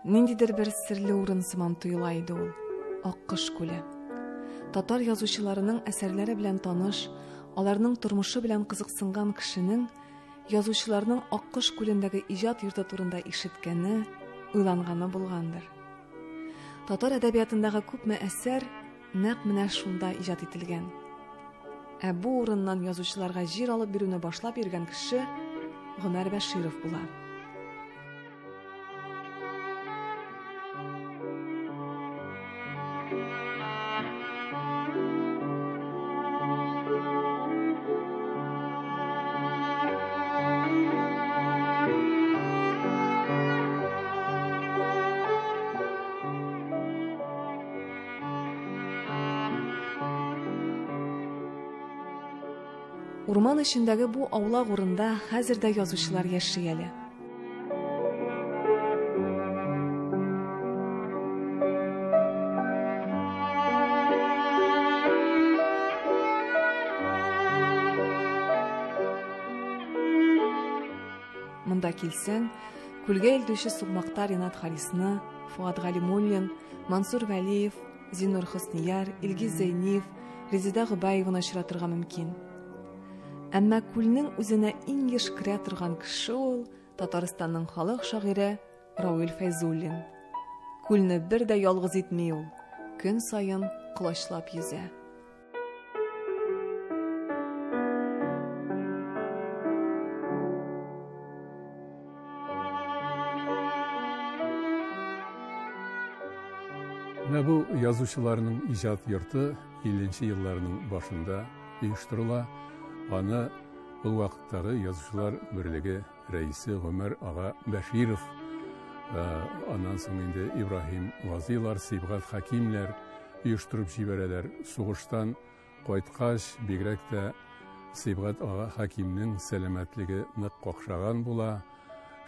Ниндидер бер серле урын сыман тоела иде ул. Аккош күле. Татар язучыларының әсәрләре белән таныш, аларның тормышы белән кызыксынган кешенең язучыларның Аккош күлендәге иҗат йорты турында ишеткәне, уйланганы булгандыр. Татар әдәбиятындагы күпме әсәр нәкъ менә шунда иҗат ителгән. Ә бу урыннан язучыларга җир алып бирүне башлап йөргән кеше Гомәр Бәширов була. Урман эчендәге бу аулак урында хәзер дә язучылар яши әле. Монда килсәң, күлгә илдүче сугмактар Ринат Харисны, Фуат Галимуллин, Мансур Вәлиев, Зинур Хөснияр, Илгиз Зәйниев, Резида Гобаеваны очратырга мөмкин. Әмма күлнең үзенә иң еш керә торган кеше ул Татарстанның халык шагыйре Рауил Фәйзуллин. Күлне бер дә ялгыз итми ул, көн саен кылычлап йөзә. Бу язучыларның иҗат йорты 50нче елларның башында оештырыла. Аны бұл вакыттагы язучылар берлеге рәисе Гомәр ага Бәширов, аннан соң инде Ибраһим Вазилар, Сибгат Хакимләр оештырып җибәрәләр. Сугыштан кайткач, бигрәк тә Сибгат ага Хакимнең сәламәтлеге нык какшаган була.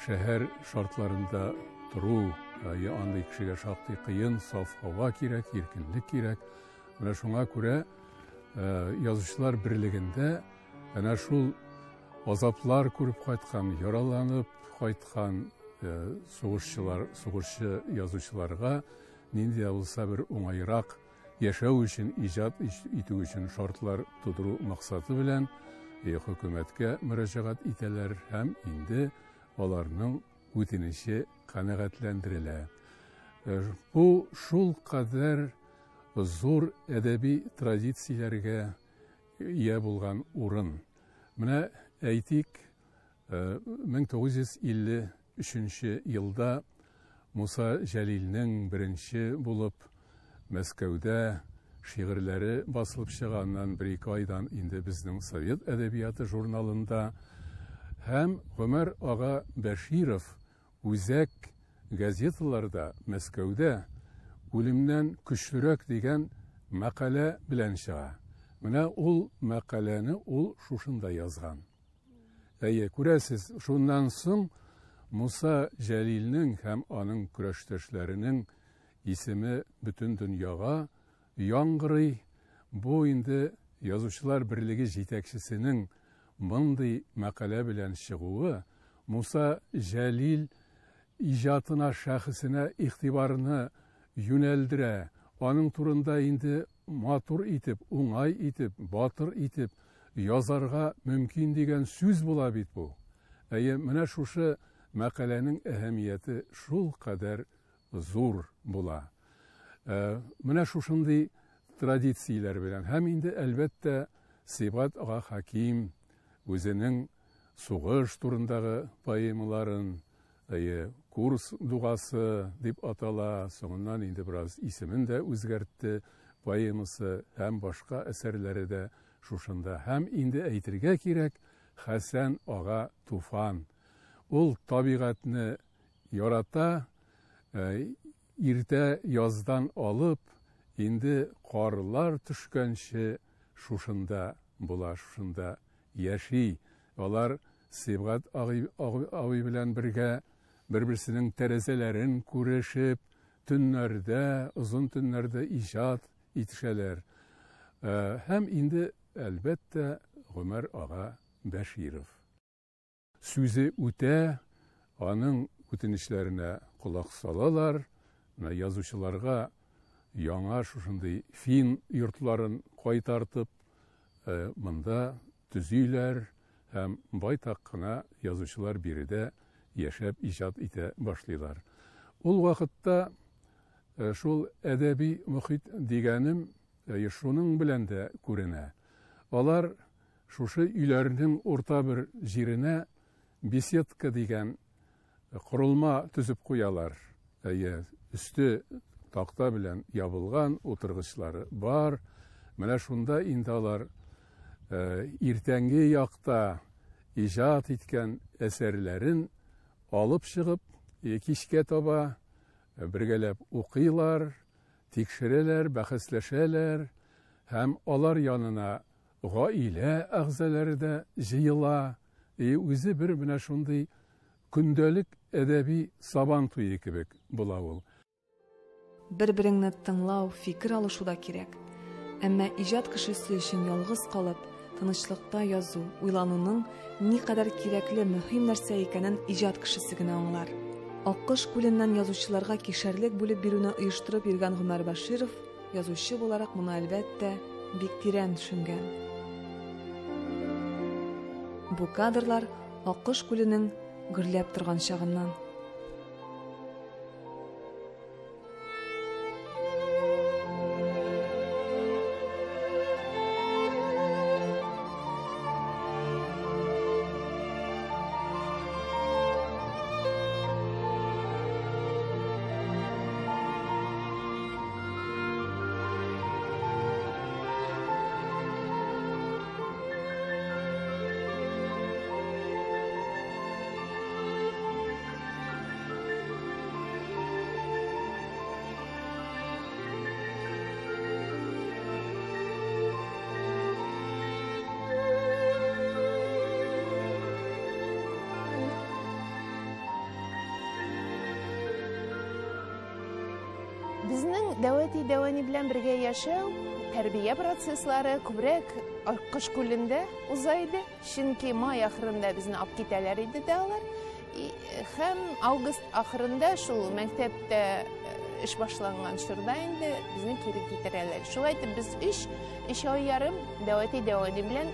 Шәһәр шартларында туру, андый кешегә шактый кыен, саф һава кирәк, иркенлек кирәк. Менә шуңа күрә язучылар берлегендә әнә шул азаплар күреп кайткан, яраланып кайткан сугышчы язучыларга нинди булса бер уңайрак яшәү өчен, иҗат итү өчен шартлар тудыру максаты белән хөкүмәткә мөрәҗәгать итәләр һәм инде аларның үтенече канәгатьләндерелә. Бу шул кадәр зур әдәби традицияләргә ия булган урын. Менә әйтик, 1953 елда Муса Җәлилнең беренче булып Мәскәүдә шигырьләре басылып чыганнан 1-2 айдан инде безнең Совет әдәбияты журналында һәм Гомәр ага Бәширов үзәк газеталарда Мәскәүдә үлемнән көчлерәк дигән мәкалә белән чыга. Менә ул мәкаләне ул шушында язган. Күрәсез, шуннан соң Муса Җәлилнең һәм аның көрәштәшләренең исеме бөтен дөньяга яңгырый. Бу инде язучылар берлеге җитәкчесенең мондый мәкалә белән чыгуы Муса Җәлил иҗатына, шәхесенә игътибарны юнәлдерә. Аның турында инде матур итеп, уңай итеп, батыр итеп язарга мөмкин дигән сүз була бит бу. Менә шушы мәкаләнең әһәмияте шул кадәр зур була. Менә шушындый традицияләр белән һәм инде әлбәттә Сибгат ага Хаким үзенең сугыш турындагы поэмаларын, курс дугасы дип атала, соңыннан инде бераз исемен дә үзгәртте, поэмасы һәм башка әсәрләре дә шушында. Һәм инде әйтергә кирәк, Хәсән ага Туфан. Ул табигатьне ярата, иртә яздан алып, инде карлар төшкәнче шушында була, шушында яши. Алар Сибгат агый белән бергә бер-берсенең тәрәзәләрен күрешеп, төннәрдә, озын төннәрдә иҗат итешәләр. Һәм инде әлбәттә Гомәр ага Бәширов. Сүзе үтә, аның үтенечләренә кулак салалар, язучыларга яңа шушындый фин йортларын кайтартып, монда төзиләр һәм байтак кына язучылар биредә яшәп иҗат итә башлыйлар. Ул вакытта шул әдәби мөхит дигәнем шуның белән дә күренә. Алар шушы өйләрнең урта бер җиренә беседка дигән құрылма түзіп қоялар. Үсті тақта белән ябылган утыргычлары бар. Менә шунда инде алар иртәнге якта иҗат иткән әсәрләрен алып чыгып, кичкә таба бергәләп укыйлар, тикшерәләр, бәхәсләшәләр һәм алар янына гаилә әгъзалары да җыела. Үзе бер менә шундый көндәлек әдәби сабан туе кебек була ул. Бер-береңне тыңлау, фикер алышуда кирәк. Әмма иҗат кешесе өчен ялгыз калып, тынычлыкта язу, уйлануның никадәр кирәкле мөһим нәрсә икәнен иҗат кешесе генә аңлар. Аккош күленнән язучыларга кишәрлек бүлеп бирүне оештырып йөргән Гомәр Баширов язучы буларак моны әлбәттә бик тирән төшенгән. Бу кадрлар Аккош күленең гөрләп торган чагыннан. Безнең дәвати дәвани белән бергә яшәү, тәрбия процесслары күбрәк Аккош күлендә уза иде. Чөнки май ахырында безне алып китәләр иде дә алар. Һәм август ахырында шул мәктәптә эш башланган чорда инде безне кире китерәләр. Шулай итеп без 3 ай ярым дәвати дәвани белән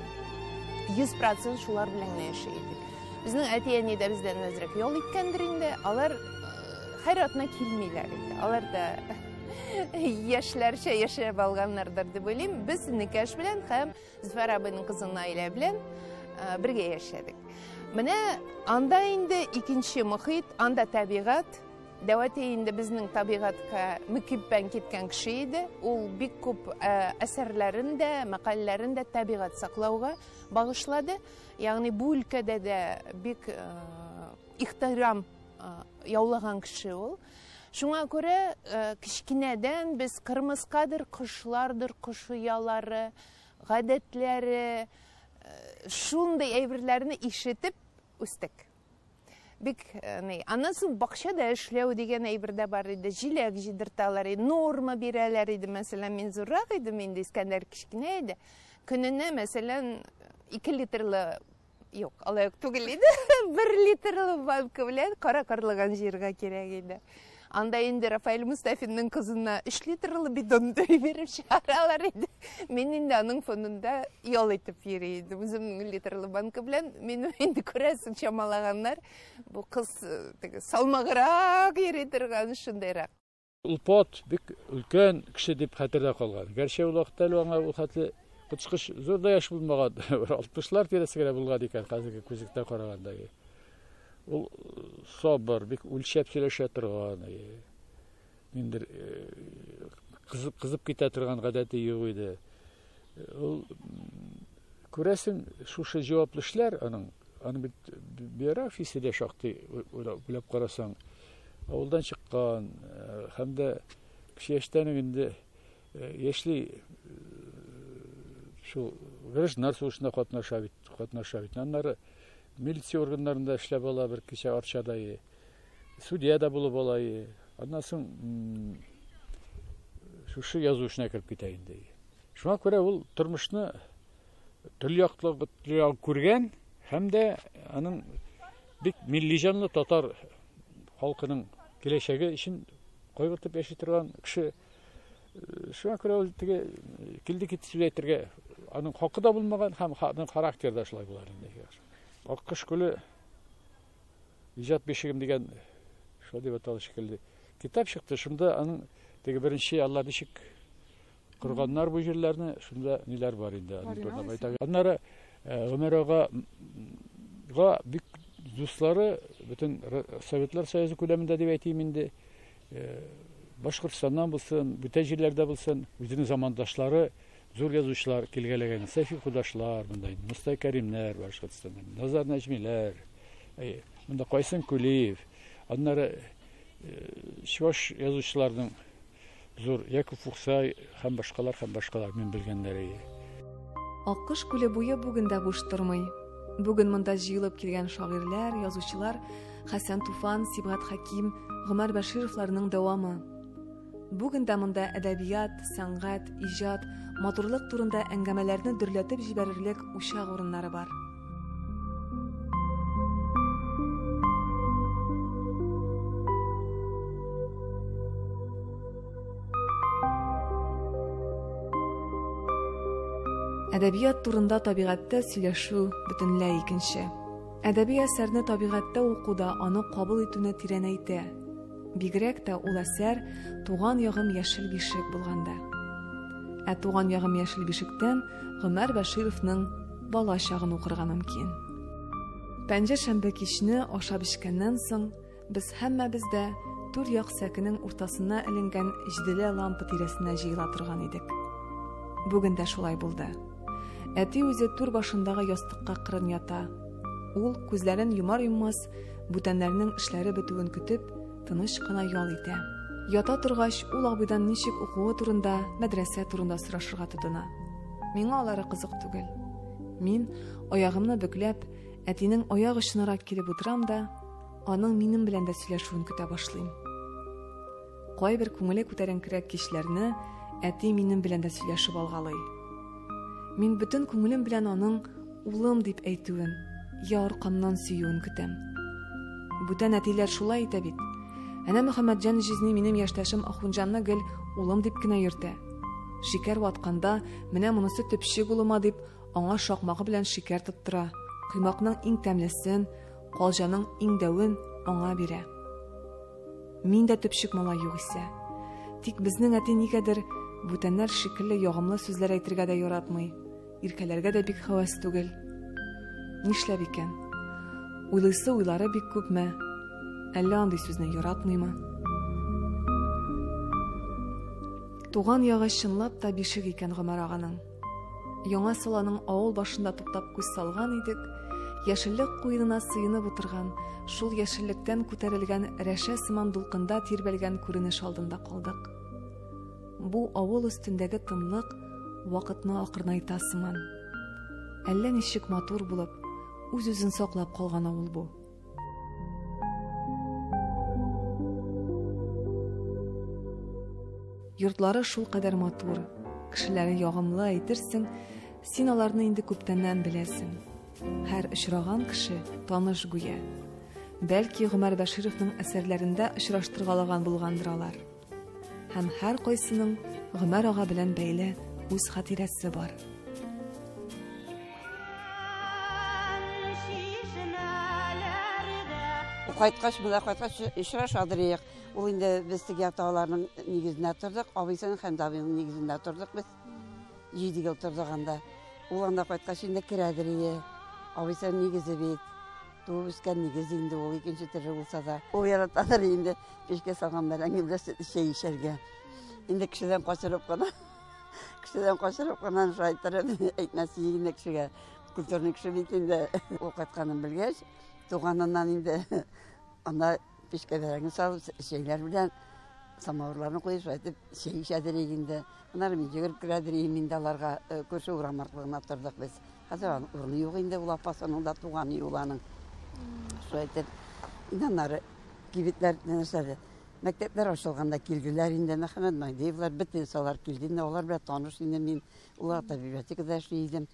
100% шулар белән яшәй идек. Безнең әти-әни дә бездән әзрәк ял иткәндер инде. Алар hayratına kilmeyler idi. Alır da yaşlarca yaşayıp alganlardır diye söyleyeyim. Biz Nikaş bilen hem Züfer abinin kızının aile bilen birge yaşadık. Mene anda indi ikinci muhit, anda tabiat. Davati indi bizning tabiatga mükibben ketken kişiydi. Ol bik köp eserlerinde, makallerinde tabiat saklauga bağışladı. Yani bu ülkede de bik ihtiram яулаған кеше ул. Шуңа күрә кичкенәдән без кырмыскадыр, кошлардыр, кош уялары, гадәтләре, шундый әйберләрне ишетеп үстек. Бик аннан соң бакчада эшләү дигән әйбер дә бар иде. Җиләк җидерталар иде, норма бирәләр иде. Мәсәлән, мин зуррак идем инде, Искәндәр кичкенә иде. Көненә, мәсәлән, 2 литрлы yok, alayık түгел иде. 1 литрлы банка белән кара карлыган җиргә кирәк иде. Анда инде Рафаэль Мустафинның кызына 3 литрлы бидон биреп чыгаралар иде. Мин инде аның фонында ял итеп йөри идем. Үземнең литрлы банка белән мин инде күрәсең чамалаганнар. Бу кыз салмагырак йөри торган шундайрак. Ул пот бик өлкән кеше дип хәтердә калган. Гәрчә ул вакытта аңа ул хәтле Кычкыш зурда яш булмаган, 60-лар тирәсенә булган икән хәзерге күзлектә караганда. Ул сабыр, бик үлчәп сөйләшә торган. Инде кызып китә торган гадәте юк иде. Ул күрәсең шушы җаваплы эшләр аның бит биографиясе дә шактый уйлап карасаң, авылдан чыккан һәм дә кеше яшьтән инде яшьли şu гражданнар сугышында катнаша бит. Аннары милиция органнарында эшләп ала бер кичә Арчада, судья да булып ала. Аннан соң шушы язу эшенә кирип китә инде. Шуңа күрә ул тормышны төрле яклап күргән һәм дә аның бик милли җанлы татар халкының келешеги ишин койготуп яшай турган киши. Шуңа күрә ул теге килди китсеп әйтергә аның хакы да булмаган һәм аның характері да шулай булар инде. Аккыш күле иҗат бешегем дигән шул дип аталыш шикелле китап чыкты. Шунда аның теге беренче Алла бишек курганнар бу җирләрне шунда ниләр бар инде. Аннары Гомер ага бик дуслары бөтен Советлар Союзы күләмендә дип әйтим инде. Башкортстаннан булсын, бүтән җирләрдә булсын, үзенең замандашлары зур язучылар килгәләгән. Сәфи Худашлар, мондай Мустай Кәримнәр Башкортстаннан, Назар Нәҗмиләр, монда Кайсын Кулиев, аннары Чуваш язучыларның зур Яков Уксай һәм башкалар мен белгәннәре. Аккыш күле буе бүген дә буш тормый. Бүген монда җыелып килгән шагыйрьләр, язучылар Хәсән Туфан, Сибгат Хәким, Гомәр Бәшировларның дәвамы. Бүген дә монда әдәбият, сәнгать, иҗат, матурлык турында әңгәмәләрне дөрләтеп җибәрерлек учак урыннары бар. Әдәбият турында табигатьтә сөйләшү бөтенләй икенче. Әдәби әсәрне табигатьтә укуда аны кабул итүне тирәнәйтә. Бигрәк тә ул әсәр туган ягым яшел бишек булганда. Туган ягым яшел бишектән Гомәр Бәшировның бала чагын укырга мөмкин. Пәнҗә шәмбе кичне ашап ишкәннән соң без һәммәбез дә түр як сәкенең уртасына эленгән җиделе лампа тирәсенә җыела торган идек. Бүген дә шулай булды. Әти үзе түр башындагы ястыкка кырын ята. Ул күзләрен юмар-юммас бүтәннәрнең эшләре бетүен көтеп, тыныч кына ял итә. Ята торгач, ул абыйдан ничек укуы турында, мәдрәсә турында сорашырга тотына. Миңа алары кызык түгел. Мин аягымны бөкләп, әтинең аяк очынарак килеп утырам да, аның минем белән дә сөйләшүен көтә башлыйм. Кайбер күңеле күтәренкерәк кичләрне әти минем белән дә сөйләшеп алгалый. Мин бөтен күңелем белән аның улым дип әйтүен, я аркамнан сөюен көтәм. Бүтән әтиләр шулай итә бит. Әнә Мөхәммәтҗан Жизни минем яшьтәшем Ахунҗанны гел улым дип кенә йөртә. Шикәр ватканда, менә монысы төпчек улыма дип, аңа шакмагы белән шикәр тоттыра. Кыймакның иң тәмлесен, калҗаның иң дәвен аңа бирә. Мин дә төпчек малай юк исә. Тик безнең әти нигәдер бүтәннәр шикелле ягымлы сүзләр әйтергә дә яратмый. Иркәләргә дә бик хәвәс түгел. Нишләп икән? Уйлыйсы уйлары бик күпме? Әллә андый сүзне яратмыймы? Туган ягы чынлап та бишек икән Гомәр аганың. Яңа саланың авыл башында туктап күз салган идек, яшеллек куенына сыенып утырган, шул яшеллектән күтәрелгән рәшә сыман дулкында тирбәлгән күренеш алдында калдык. Бу авыл өстендәге тынлык вакытны акырнайта сыман. Әллә ничек матур булып, үз-үзен саклап калган авыл бу. Йортлары шул кадәр матур, кешеләре ягымлы әйтерсең, син аларны инде күптәннән беләсең. Һәр очраган кеше таныш гүя. Бәлки Гомәр Бәшировның әсәрләрендә очраштыргалаган булгандыралар. Һәм һәр кайсының Гомәр ага белән бәйле үз хатирәсе бар. Кайткач, була кайткач очрашадырык. Ул инде без теге аталарның нигезендә тордык, абыйсының һәм дабының нигезендә тордык без. 7 ел тордык анда. Ул анда кайткач инде керәдер. Абыйсының нигезе бит. Туып үскән нигез инде ул икенче төрле булса да. Ул яратадыр инде пешкә салган бәрәңге белән чәй ишәргә. Инде кешедән качырып кына шайтырып әйтмәсе инде кешегә. Культурный кеше бит инде ул кайтканын белгәч, туганнан инде анда пешкә бәрәңге салып чәйләр белән самавырларны куеп әйтеп чәй ишәдер инде. Аннары мин йөгереп керәдер инде аларга күрше урамлыгына тордык без. Хәзер урыны юк инде ул апасының да туганы юланың. Шайтып, инаннары кибетләр нәрсәләр. Мәктәпләр ачылганда килделәр инде Мөхәммәд Мәгдиевләр бөтен салар килде инде алар белән таныш инде мин. Уларда библиотекада эшлидем.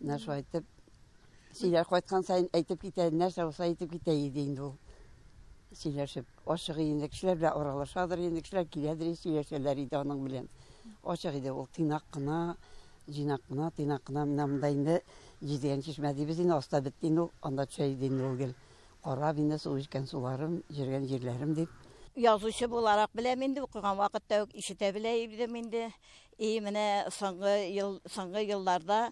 Шайтып, сөйләр кайткан сайын әйтеп китә, нәрсә булса әйтеп китә иде инде ул. сөйләшеп, ашык инде кешеләр белән аралашадыр, инде кешеләр киләдер, сөйләшәләр иде аның белән. Ашык иде ул тыйнак кына, тыйнак кына монда инде җидегән чишмә дибез инде аста бетте инде ул, анда төшә иде инде ул гел. Карап инде су эчкән суларым, йөргән җирләрем дип. Язучы буларак беләм инде, укыган вакытта ук ишетә белә идем инде. Менә соңгы елларда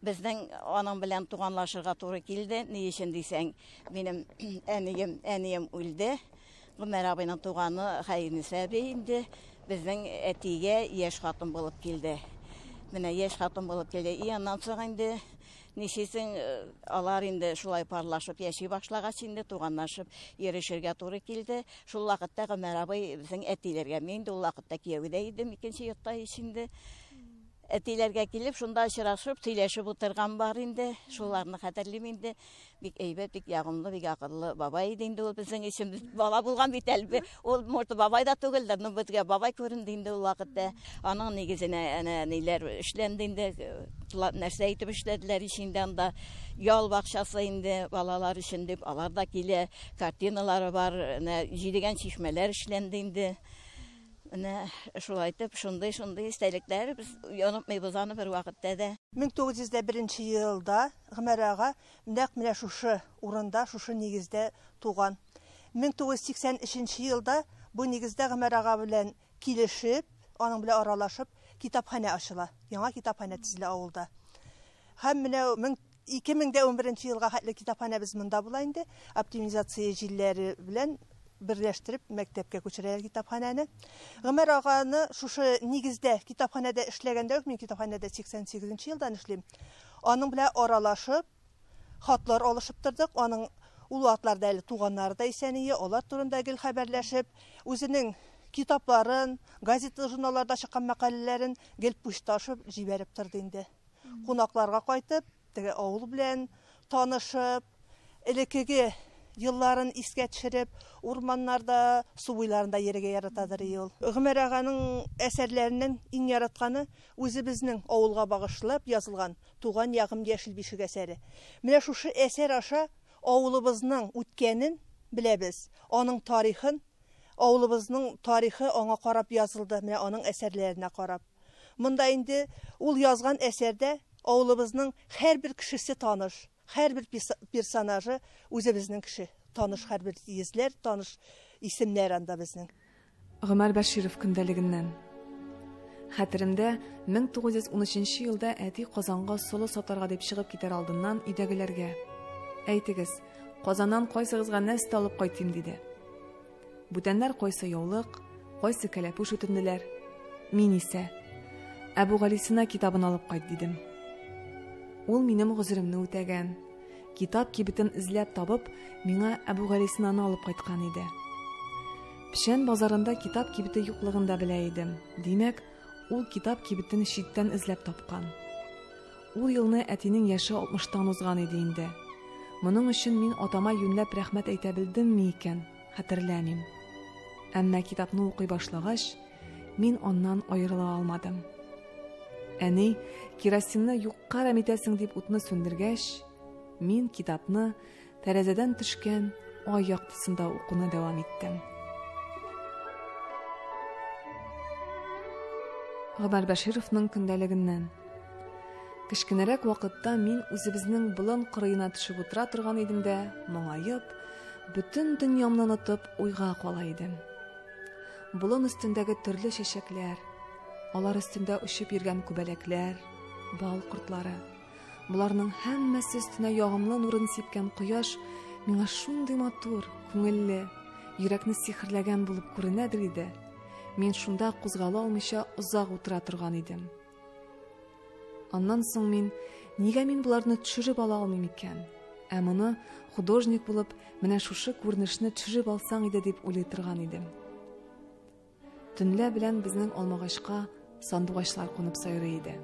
безнең аның белән туганлашырга туры килде. Ни өчен дисәң, минем әнием үлде. Гомәр абыйның туганы Хәйрниса әби инде безнең әтигә яшь хатын булып килде. Менә яшь хатын булып килде. Аннан соң инде ничесен алар инде шулай парлашып яши башлагач инде туганлашып йөрешергә туры килде. Шул вакытта Гомәр абый безнең әтиләргә, мен дә ул вакытта кияүдә идем, икенче йортта ичинде. Әтиләргә килеп, шунда очрашып, сөйләшеп утырган бар инде. Шуларны хәтерлим инде. Бик әйбәт, бик ягымлы, бик акыллы бабай иде инде ул безнең өчен. Бала булган бит әлбе. Ул морты бабай да түгелдер, но безгә бабай күренде инде ул вакытта. Аның нигезенә ниләр эшләнде инде, нәрсә әйтеп эшләделәр ичинде анда. Ял бакчасы инде балалар өчен дип, алар да килә, картиналары бар, җидегән чишмәләр эшләнде инде. Шулай итеп, шундый истәлекләр без онытмыйбыз аны бер вакытта да. 1901 елда Гомәр ага нәкъ менә шушы урында, шушы нигездә туган. 1983 елда бу нигездә Гомәр ага белән килешеп, аның белән аралашып, китапханә ачыла. Яңа китапханә төзелә авылда. Һәм менә 2011 елга хәтле китапханә без монда була инде. Оптимизация җилләре белән берләштереп мәктәпкә күчерәләр китапханәне. Гомәр аганы шушы нигездә китапханәдә эшләгәндә, мин китапханәдә 88 елдан эшлим. Аның белән аралашып, хатлар алышып тордык. Аның ул вакытларда әле туганнары да исәние, алар турында гел хәбәрләшеп, үзенең китапларын, газета, журналларда чыккан мәкаләләрен гел почташып җибәреп торды инде. Кунакларга кайтып, теге авыл белән танышып, элекеге елларын искә төшереп, урманнарда, су буйларында йөрергә яратадыр ул. Гомәр аганың әсәрләреннән иң яратканы үзе безнең авылга багышлап язылган Туган ягым яшел бишек әсәре. Менә шушы әсәр аша авылыбызның үткәнен беләбез. Аның тарихын, авылыбызның тарихы аңа карап язылды, менә аның әсәрләренә карап. Монда инде ул язган әсәрдә авылыбызның һәрбер кешесе таныш. Һәрбер персонажы үзе безнең кеше. Таныш һәрбер йөзләр, таныш исемнәр анда безнең. Гомәр Бәширов көндәлегеннән. Хәтеремдә 1913 елда әти Казанга солы сатарга дип чыгып китәр алдыннан өйдәгеләргә: "Әйтегез, Казаннан кайсыгызга нәрсә алып кайтыйм?" диде. Бүтәннәр кайсы яулык, кайсы кәләпүш үтенделәр. Мин исә Әбүгалисина китабын алып кайт дидем. Ул минем гозеремне үтәгән. Китап кибетен эзләп табып, миңа Әбүгалисинаны алып кайткан иде. Пешән базарында китап кибете юклыгын да белә идем. Димәк, ул китап кибетен читтән эзләп тапкан. Ул елны әтинең яше 60-тан узган иде инде. Моның өчен мин атама юньләп рәхмәт әйтә белдемме икән, хәтерләмим. Әмма китапны укый башлагач, мин аннан аерыла алмадым. Әни, керосинны юкка рәмитәсең дип утны сүндергәч, мин китапны тәрәзәдән төшкән ай яктысында укуны дәвам иттем. Гомәр Бәшировның көндәлегеннән. Кечкенәрәк вакытта мин үзебезнең болын кырыена төшеп утыра торган идем дә, моңаеп, бөтен дөньямны онытып уйга кала идем. Болын өстендәге төрле чәчәкләр, алар өстендә очып йөргән күбәләкләр, бал кортлары. Буларның һәммәсе өстенә ягымлы нурын сипкән кояш миңа шундый матур, күңелле, йөрәкне сихерләгән булып күренәдер иде. Мин шунда кузгала алмыйча озак утыра торган идем. Аннан соң нигә мин буларны төшереп ала алмыйм икән? Моны художник булып, менә шушы күренешне төшереп алсаң иде дип уйлый торган идем. Төнлә белән безнең алмагачка сандугачлар кунып сайрый иде.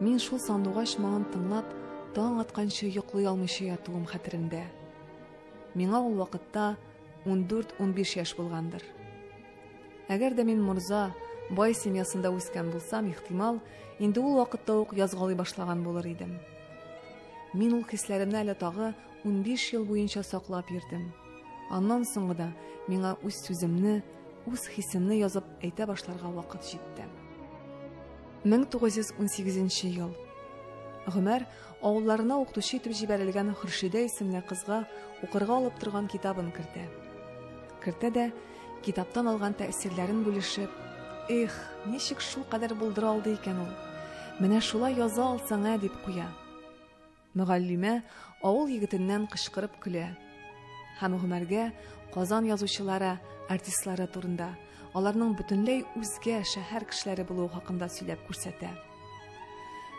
Мин шул сандугач маңын тыңлап, таң атканчы йоклый алмыйча ятуым хәтеремдә. Миңа ул вакытта 14-15 яшь булгандыр. Әгәр дә мин морза, бай семьясында үскән булсам, ихтимал, инде ул вакытта ук язгалый башлаган булыр идем. Мин ул хисләремне әле тагы 15 ел буенча саклап йөрдем. Аннан соңгы да миңа үз сүземне, үз хисемне язып әйтә башларга вакыт җитте. 1918 ел. Гомәр авылларына укытучы итеп җибәрелгән Хөршидә исемле кызга укырга алып торган китабын кертә. Кертә дә китаптан алган тәэсирләрен бүлешеп, "Эх, ничек шул кадәр булдыра алды икән ул? Менә шулай яза алсаң ә", дип куя. Мөгаллимә авыл егетеннән кычкырып көлә. Һәм Гомәргә Казан язучылары, артистлары турында, аларның бөтенләй үзгә шәһәр кешеләре булуы хакында сөйләп күрсәтә.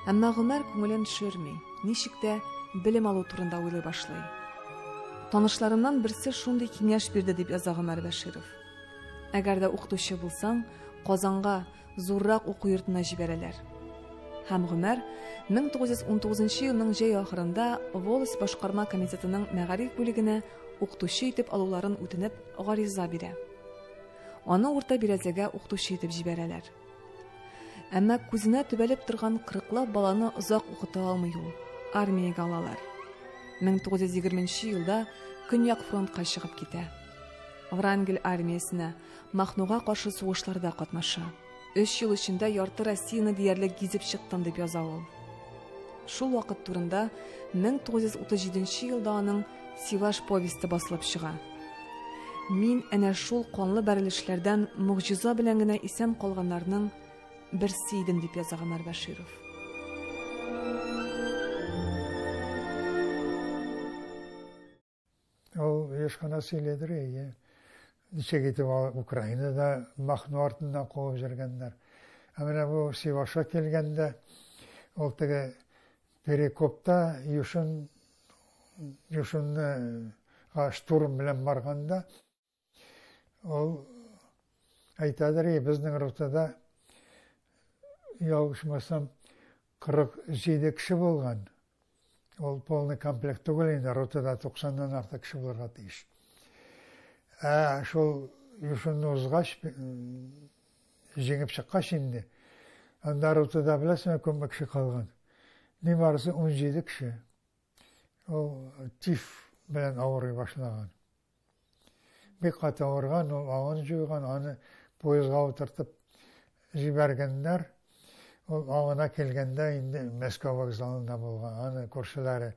Әмма Гомәр күңелен төшерми, ничек тә белем алу турында уйлый башлый. Танышларымнан берсе шундый киңәш бирде, дип яза Гомәр Бәширов. Әгәр дә укытучы булсаң, Казанга, зуррак уку йортына җибәрәләр. Һәм Гомәр 1919 елның җәй ахырында Волос башкарма комитетының мәгариф бүлегенә укытучы итеп алуларын үтенеп гариза бирә. Аны урта бирәзәгә укытучы итеп җибәрәләр. Әмма күзенә төбәлеп торган 40лап баланы озак укыта алмый ул. Армиягә алалар. 1920 елда Көньяк фронтка чыгып китә. Врангель армиясенә, Махнуга каршы сугышларда катнаша. 3 ел эчендә ярты Россияны диярлек гизеп чыктым, дип яза ул. Шул вакыт турында 1937 елда аның Сиваш повесте басылып чыга. Мин әнә шул канлы бәрелешләрдән мугҗиза белән генә исән калганнарның берсе идем, дип яза Гомәр Бәширов. Ол ешқана сөйледір, ничек итеп Украинада Махну артынан куып жүргәннәр. Менә бу Сивашка килгәндә, ул теге перекопта Юшынны штурм белән барганда, ул әйтәдер, безнең ротада ялгышмасам 47 кеше булган. Ул полный комплект түгел инде, ротада 90-нан артык кеше булырга тиеш. Шул Юшынны узгач, җиңеп чыккач инде, анда ротада беләсеңме күпме кеше калган? Ни барысы 17 кеше. Ул тиф белән авырый башлаган. Бик каты авырган, ул агын җуйган, аны поезга утыртып җибәргәннәр. Ул агына килгәндә инде Мәскәү вокзалында булган. Аны күршеләре,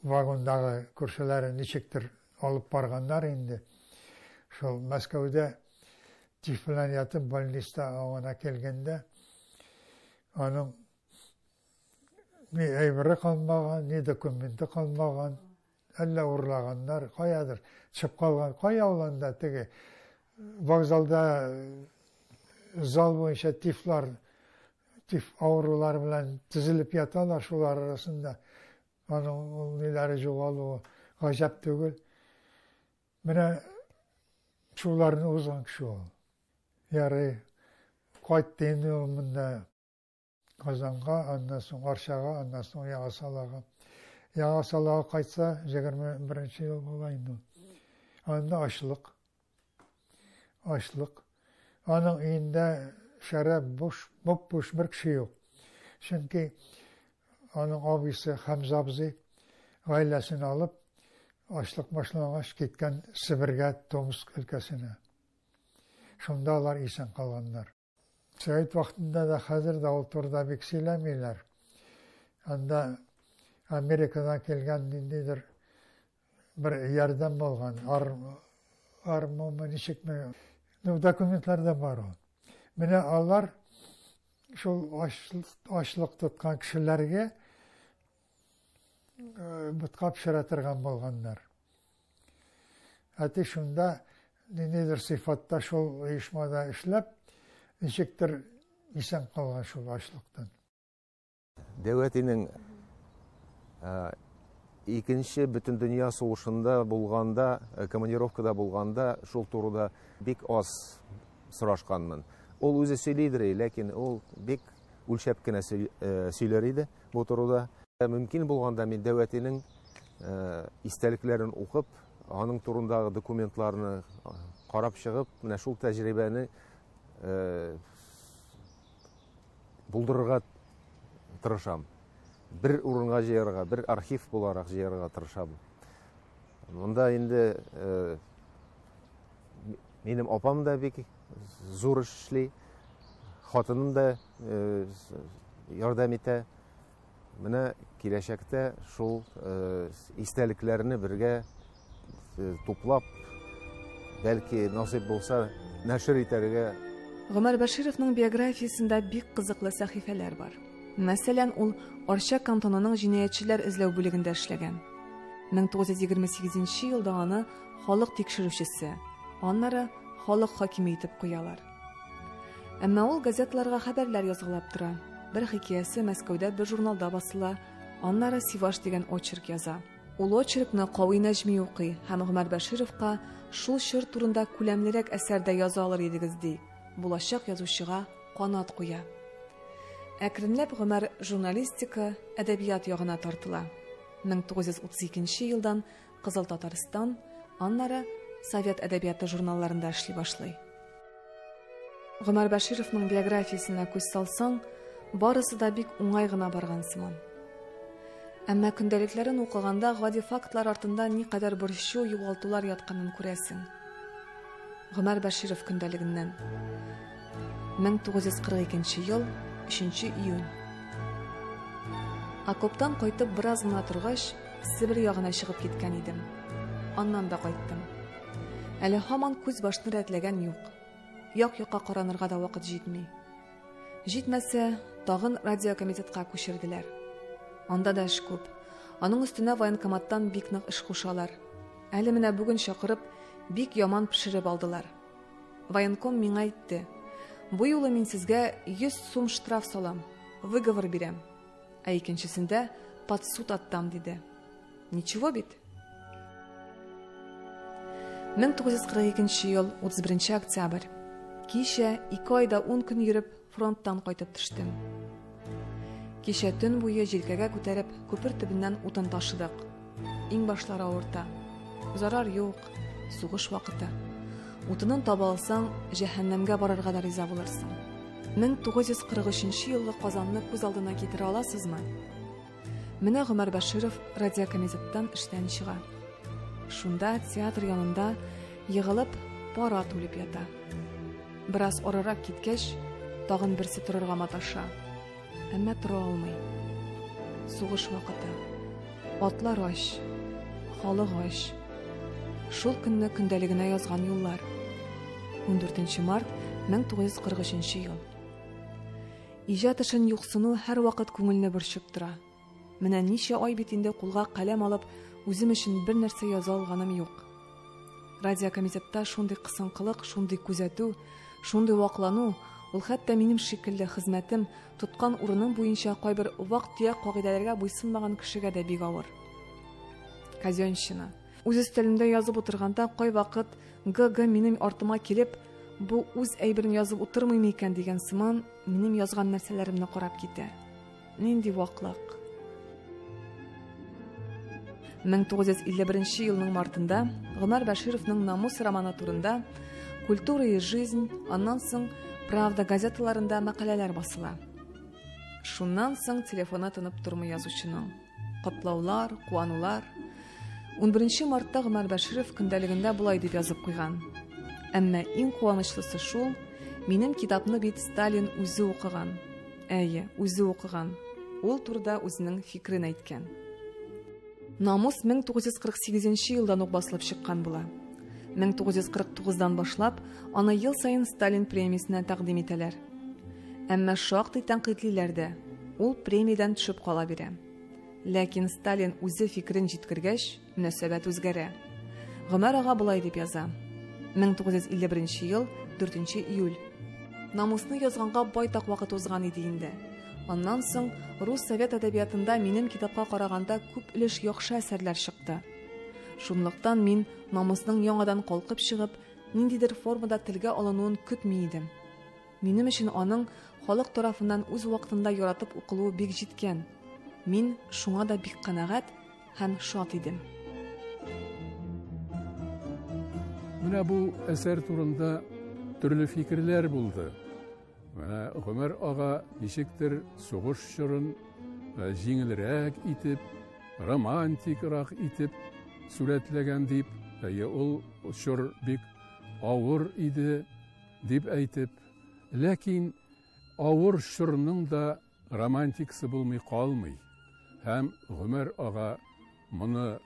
вагондагы күршеләре ничектер алып барганнар инде. Шул Мәскәүдә тиф белән ятып больниста агына килгәндә, аның ни әйбере калмаган, ни документы калмаган, әллә урлаганнар, каядыр чыгып калган. Кая ул анда теге вокзалда зал буенча тиф авырулар белән тезелеп яталар, шулар арасында. Аның ниләре югалуы гаҗәп түгел. Менә шуларны узган кеше ул. Ярый, кайтты инде ул монда Казанга, аннан соң Арчага, аннан соң Яңасалага. Яңасалага кайтса, 21 ел була инде. Анда ачлык. Аның өендә шәраб буш бер кеше юк. Чөнки аның абыйсы Хәмзә абзый гаиләсен алып, ачлык башлагач киткән Себергә, Томск өлкәсенә. Шунда алар исән калганнар. Совет вакытында да хәзер дә ул турыда бик сөйләмиләр. Анда Америкадан килгән ниндидер бер ярдәм булган. Армамы ничекме? Документларда бар ул. Менә алар шул ачлык тоткан кешеләргә бутка пешерә торган булганнар. Әти шунда ниндидер сыйфатта шул оешмада эшләп, ничектер исән калган шул ачлыктан. Дәүләтенең икенче бөтен дөнья сугышында булганда, командировкада булганда, шул турыда бик аз сорашканмын. Ул үзе сөйләйдер, ләкин ул бик үлчәп кенә сөйләр иде бу турыда. Мөмкин булганда мин дәүләтенең истәлекләрен укып, аның турындагы документларны карап чыгып, менә шул тәҗрибәне булдырырга тырышам. Бер урынга җыярга, бер архив буларак җыярга тырышам. Монда инде минем апам да бик зур эшли, хатыным да ярдәм итә. Менә киләчәктә шул истәлекләрне бергә туплап, бәлки насыйп булса, нәшер итәргә. Гомәр Бәшировның биографиясендә бик кызыклы сәхифәләр бар. Мәсәлән, ул Арча кантонының җинаятьчеләр эзләү бүлегендә эшләгән. 1928 елда аны халык тикшерүчесе, аннары халык хакиме итеп куялар. Әмма ул газеталарга хәбәрләр язгылап тора. Бер хикәясе Мәскәүдә бер журналда басыла, аннары Сиваш дигән очерк яза. Ул очеркны Кавый Нәҗми укый һәм Гомәр Бәшировка шул чор турында күләмлерәк әсәрдә яза алыр идегез ди. Булачак язучыга канат куя. Әкренләп Гомәр журналистика, әдәбият ягына тартыла. 1932 елдан Кызыл Татарстан, аннары Совет әдәбияты журналларында эшли башлый. Гомәр Бәшировның биографиясенә күз салсаң, барысы да бик уңай гына барган сыман. Әмма көндәлекләрен укыганда гади фактлар артында никадәр борчу, югалтулар ятканын күрәсең. Гомәр Бәширов көндәлегеннән 1942 ел 3 июнь. Окоптан кайтып бераз гына торгач, Сибир ягына чыгып киткән идем. Аннан да кайттым. Әле һаман күз башны рәтләгән юк. Як-якка каранырга да вакыт җитми. Җитмәсә, тагын радиокомитетка күчерделәр. Анда да эш күп. Аның өстенә военкоматтан бик нык эш кушалар. Әле менә бүген чакырып, бик яман пешереп алдылар. Военком миңа әйтте: "Бу юлы мин сезгә 100 сум штраф салам, выговор бирәм. Ә икенчесендә под суд аттам", диде. Ничего бит? 1942 ел 31 октябрь. Кичә 2 айда 10 көн йөреп фронттан кайтып төштем. Кичә төн буе җилкәгә күтәреп күпер төбеннән утын ташыдык. Иң башлары авырта. Зарар юк, сугыш вакыты. Утынын таба алсаң, җәһәннәмгә барырга да риза булырсың. 1943 елгы Казанны күз алдына китерә аласызмы? Менә Гомәр Бәширов радиокомитеттан эштән чыга. Шунда театр янында егылып пара түлеп ята. Бераз арарак киткәч, тагын берсе торырга маташа. Әмма тора алмый. Сугыш вакыты. Атлар аш, халык аш. Шул көнне көндәлегенә язган юллар. 14 март 1943 ел. Иҗат эшен юксыну һәр вакыт күңелне борчып тора. Менә ничә ай бит инде кулга каләм алып, үзем өчен бер нәрсә яза алганым юк. Радиокомитетта шундый кысынкылык, шундый күзәтү, шундый ваклану, ул хәтта минем шикелле хезмәтем, тоткан урыным буенча кайбер вак-төяк кагыйдәләргә буйсынмаган кешегә дә бик авыр. Казёнщина. Үз өстәлемдә язып утырганда кай вакыт ГГ минем артыма килеп, бу үз әйберен язып утырмыймы икән дигән сыман, минем язган нәрсәләремне карап китә. Нинди ваклык. 1951 елның мартында Гомәр Бәшировның «Намус» романы турында «Культура и жизнь», аннан соң «Правда» газеталарында мәкаләләр басыла. Шуннан соң телефона тынып тормый язучының. Котлаулар, куанулар. 11 мартта Гомәр Бәширов көндәлегендә булай дип язып куйган. Әмма иң куанычлысы шул, минем китапны бит Сталин үзе укыган. Әйе, үзе укыган. Ул турыда үзенең фикерен әйткән. «Намус» 1948 елдан ук басылып чыккан була. 1949дан башлап, аны ел сайын Сталин премиясенә тәкъдим итәләр. Әмма шактый тәнкыйтьлеләр дә ул премиядан төшеп кала бирә. Ләкин Сталин үзе фикерен җиткергәч, мөнәсәбәт үзгәрә. Гомәр ага булай дип яза. 1951 ел 4 июль. «Намусны язганга байтак вакыт узган иде инде. Аннан соң рус совет әдәбиятында минем китапка караганда күп өлеш яхшы әсәрләр чыкты. Шунлыктан мин намусның яңадан калкып чыгып, ниндидер формада телгә алынуын көтми идем. Минем өчен аның халык тарафыннан үз вакытында яратып укылуы бик җиткән. Мин шуңа да бик канәгать һәм шат идем». Менә бу әсәр турында төрле фикерләр булды. Гомәр ага ничектер сугыш чорын җиңелрәк итеп, романтикрак итеп сүрәтләгән дип, ул чор бик авыр иде дип әйтеп, ләкин авыр чорның да романтикасы булмый калмый. Һәм Гомәр ага моны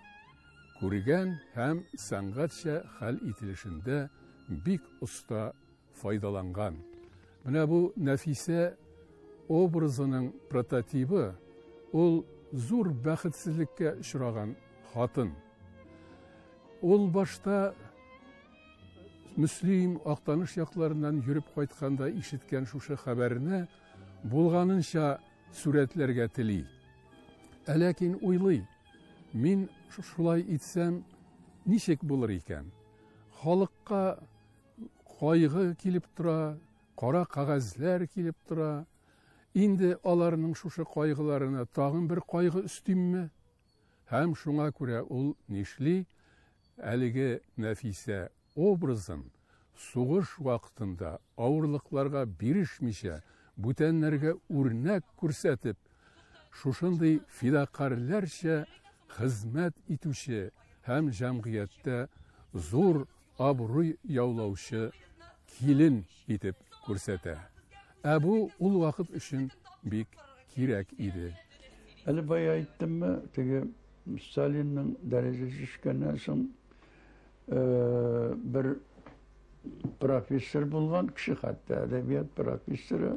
күргән һәм сәнгатьчә хәл ителешендә бик оста файдаланган. Менә бу Нәфисә образының прототипы, ул зур бәхетсезлеккә очраган хатын. Ул башта Мөслим Актаныш якларыннан йөреп кайтканда ишеткән шушы хәбәрне булганынча сүрәтләргә тели. Ләкин уйлый, мин шулай итсәм ничек булыр икән? Халыкка кайгы килеп тора, кара кагазләр килеп тора. Инде аларның шушы кайгыларына тагын бер кайгы өстимме? Һәм шуңа күрә ул нишли әлеге Нәфисә образын сугыш вакытында авырлыкларга бирешмичә, бүтәннәргә үрнәк күрсәтеп, шушындый фидакарларча хезмәт итүче һәм җәмгыятьтә зур абруй яулаучы килен итеп күрсәтә. Бу ул вакыт өчен бик кирәк иде. Әле бая әйттемме, теге Сталинның дәрәҗәсе төшкәннән соң бер профессор булган кеше, хәтта әдәбият профессоры,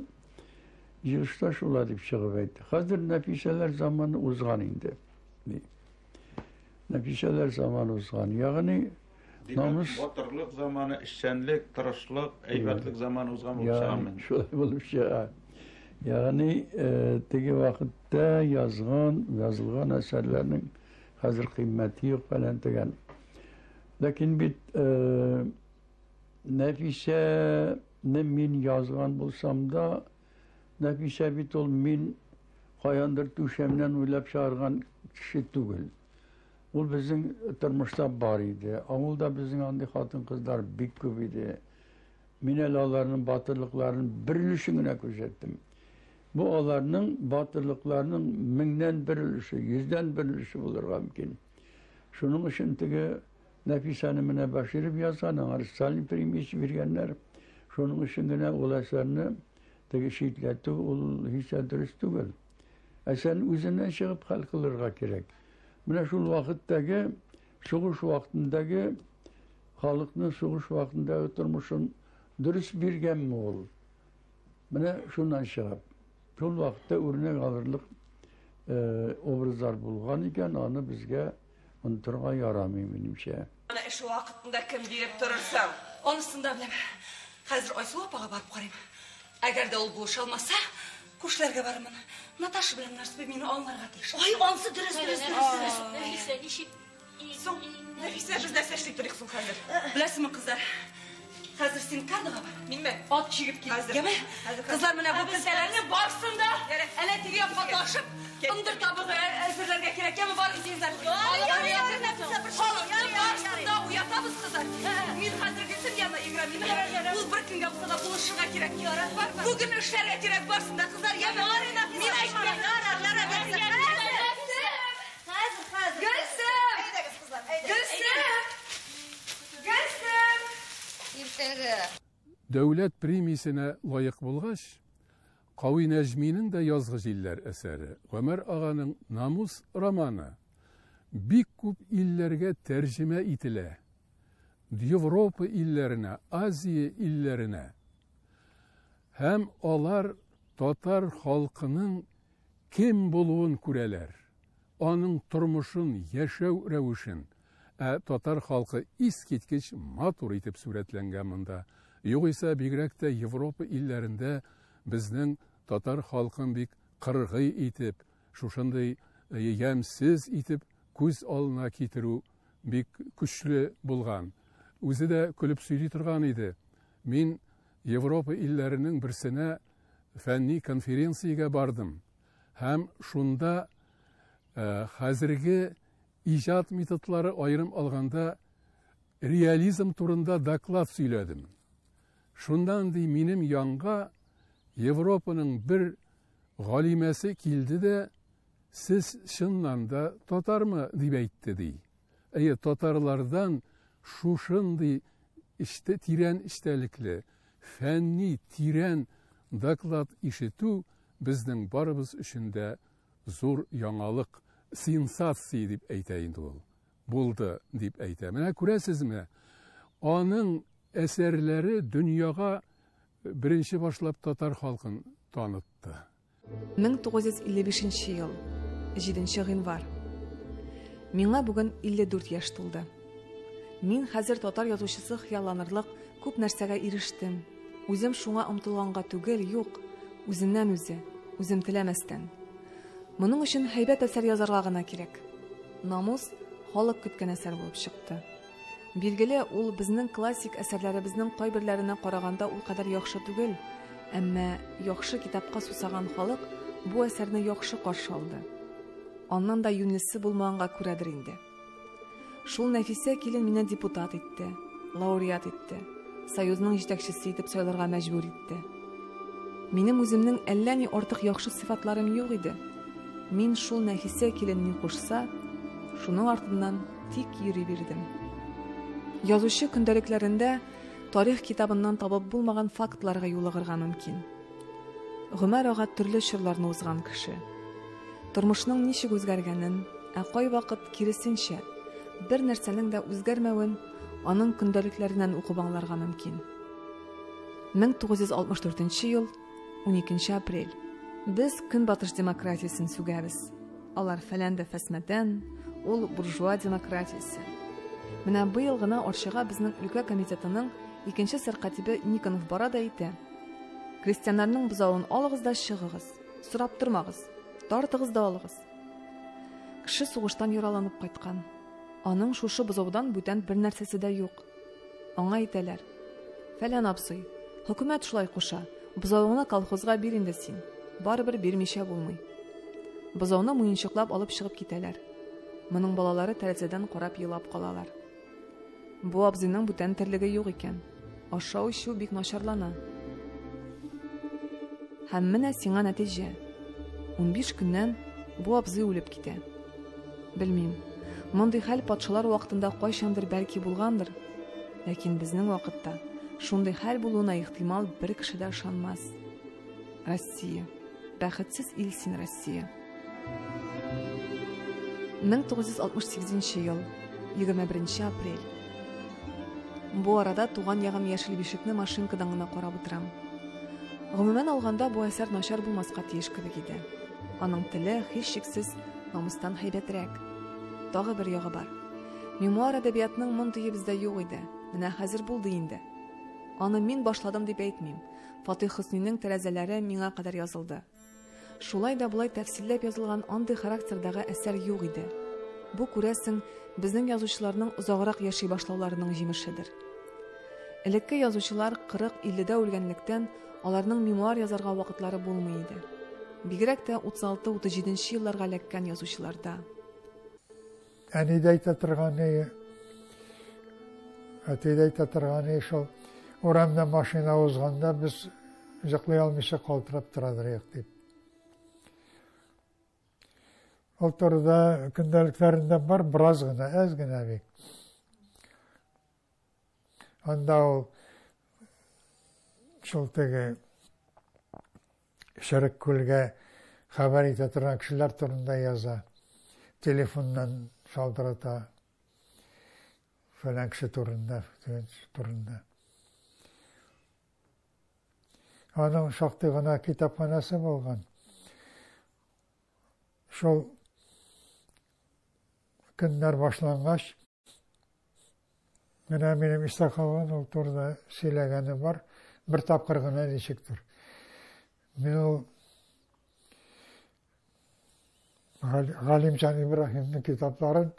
җыелышта шулай дип чыгып әйтте. Хәзер Нәфисәләр заманы узган инде. Нәфисәләр заманы узган. Ягъни намус, батырлык заманы, эшчәнлек, тырышлык, әйбәтлек заманы узган булып чыгамын. Шулай булып чыга. Ягъни теге вакытта язылган әсәрләрнең хәзер кыйммәте юк фәлән дигән. Ләкин бит Нәфисәне мин язган булсам да, Нәфисә бит ул мин каяндыр түшәмнән уйлап чыгарган кеше түгел. Ул безнең тормышта бар иде. Авылда безнең андый хатын-кызлар бик күп иде. Мин әле аларның батырлыкларын бер өлешен генә күрсәттем. Бу аларның батырлыкларының 1000дән 1 өлеше, 100дән 1 өлеше булырга мөмкин. Шуның өчен теге Нәфисәне менә башырып язган, аңа Сталин премиясе биргәннәр. Шуның өчен генә ул әсәрне теге шитләтү ул һич дөрес түгел. Әсәр үзеннән чыгып хәл кылырга кирәк. Менә шул вакыттагы, сугыш вакытындагы халыкның сугыш вакытындагы тормышын дөрес биргәнме ул? Менә шуннан чыгып, шул вакытта үрнәк алырлык образлар булган икән, аны безгә онытырга ярамый минемчә. Ана эш вакытында кем биреп торырсың? Анысын да беләм. Хәзер Айсул апага барып карыйм. Әгәр дә ул булыша алмаса, күршеләргә барырмын. Наташа белән Нарсып мине аңларга тиеш. Ай, ансы дөрес. Нәфисә, ничек? Нәфисә, без нәрсә эшли торыйк соң хәзер? Беләсезме, кызлар? Хәзер син кадага бар. Минме? Ат чигеп кил. Яме? Кызлар менә бу кызларны барсын да, әнә теге якка ташып, ындыр табыгы әзерләргә кирәк. Яме бар исеңнәр. Барсын да уятабыз, кызлар. Мин хәзергесен яна играмин. Ул бер көнгә булса да булышырга кирәк. Бүген эшләргә кирәк барсын да, кызлар. Яме? Мин әйттем. Дәүләт премиясенә лайык булгач, Кави Нәҗминең дә язгы җилләр әсәре, Гомәр аганың Намус романы бик күп илләргә тәрҗемә ителә. Европа илләренә, Азия илләренә. Һәм алар татар халкының кем булуын күрәләр. Аның тормышын, яшәү рәвешен. Татар халкы искиткеч матур итеп сүрәтләнгән монда. Югыйсә бигрәк тә Европа илләрендә безнең татар халкын бик кыргый итеп, шушындый ямсыз итеп күз алына китерү бик көчле булган. Үзе дә көлеп сөйли торган иде. Мин Европа илләренең берсенә фәнни конференциягә бардым. Һәм шунда хәзерге ижад методлары айрым алганда реализм турында доклад сөйләдем. Шундан ди минем янга Европаның бер галимәсе килде дә, сез чыннан да татармы дип әйтте ди. татарлардан шушындай тирән истәлекле, фәнни тирән доклад ишетү безнең барыбыз өчен дә зур яңалык, сенсация дип әйтә инде ул. Булды дип әйтә. Менә күрәсезме, аның әсәрләре дөньяга беренче башлап татар халкын танытты. 1955 ел, 7 гыйнвар. Миңа бүген 54 яшь тулды. Мин хәзер татар язучысы хыялланырлык күп нәрсәгә ирештем. Үзем шуңа омтылганга түгел, юк, үзеннән үзе, үзем теләмәстән. Моның өчен һәйбәт әсәр язарга гына кирәк. Намус халык көткән әсәр булып чыкты. Билгеле, ул безнең классик әсәрләребезнең кайберләренә караганда ул кадәр яхшы түгел, әмма яхшы китапка сусаган халык бу әсәрне яхшы каршы алды. Аннан да юньлесе булмаганга күрәдер инде. Шул Нәфисә килен мине депутат итте, лауреат итте, союзның җитәкчесе итеп сайларга мәҗбүр итте. Минем үземнең әллә ни артык яхшы сыйфатларым юк иде. Мин шул Нәфисә килен ни кушса, шуның артыннан тик йөри бирдем. Язучы көндәлекләрендә тарих китабыннан табып булмаган фактларга юлыгырга мөмкин. Гомәр ага төрле чорларны узган кеше. Тормышның ничек үзгәргәнен, кай вакыт киресенчә бер нәрсәнең дә үзгәрмәвен аның көндәлекләреннән укып аңларга мөмкин. 1964 ел, 12 апрель. Без көнбатыш демократиясын сүгәбез. Алар фәлән дә фәсмәдән, ул буржуа демократиясы. Менә быел гына Арчага безнең өлкә комитетының 2нче сәркатибе Никонов бара да әйтә: крестьяннарның бузавын алыгыз да чыгыгыз, сорап тормагыз, тартыгыз да алыгыз. Кеше сугыштан яраланып кайткан. Аның шушы бузаудан бүтән бер нәрсәсе дә юк. Аңа әйтәләр: фәлән абзый, хөкүмәт шулай куша, бузавыңны колхозга бир инде син. Барыбер бирмичә булмый. Бузауны муенчыклап алып чыгып китәләр. Моның балалары тәрәзәдән карап елап калалар. Бу абзыйның бүтән терлеге юк икән. Ашау-эчү бик начарлана. Һәм менә сиңа нәтиҗә. 15 көннән бу абзый үлеп китә. Белмим, мондый хәл патшалар вакытында кайчандыр бәлки булгандыр, ләкин безнең вакытта шундый хәл булуына ихтимал бер кеше дә ышанмас. Россия. Бәхетсез ил син, Россия. 1968 ел, 21 апрель. Бу арада туган ягым яшел бишекне машинкадан гына карап утырам. Гомумән алганда бу әсәр начар булмаска тиеш кебек иде. Аның теле һичшиксез намустан һәйбәтрәк. Тагы бер ягы бар. Мемуар әдәбиятының мондые бездә юк иде. Менә хәзер булды инде. Аны мин башладым дип әйтмим. Фатих Хөснинең тәрәзәләре миңа кадәр язылды. Шулай да булай тәфсилләп язылган андый характердагы әсәр юк иде. Бу күрәсең безнең язучыларның озаграк яши башлауларының җимешедер. Элекке язучылар 40-50дә үлгәнлектән аларның мемуар язарга вакытлары булмый иде. Бигрәк тә 36-37 елларга эләккән язучыларда. Әнидә әйтә торганы шул урамда машина узганда без җыклый алмыйча калтырап торадыр дип. Ул турыда көндәлекләрендә бар бераз гына, әз генә бик. Анда ул шул теге Шәрек күлгә хәбәр итә торган кешеләр турында яза. Телефоннан шалтырата. Фәлән кеше турында. Аның шактый гына китапханасы булган. Шул көннәр башлангач, менә минем Исаховның ул турыда сөйләгәне бар, бер тапкыр гына ничектер. Мин ул Галимҗан Ибраһимның китапларын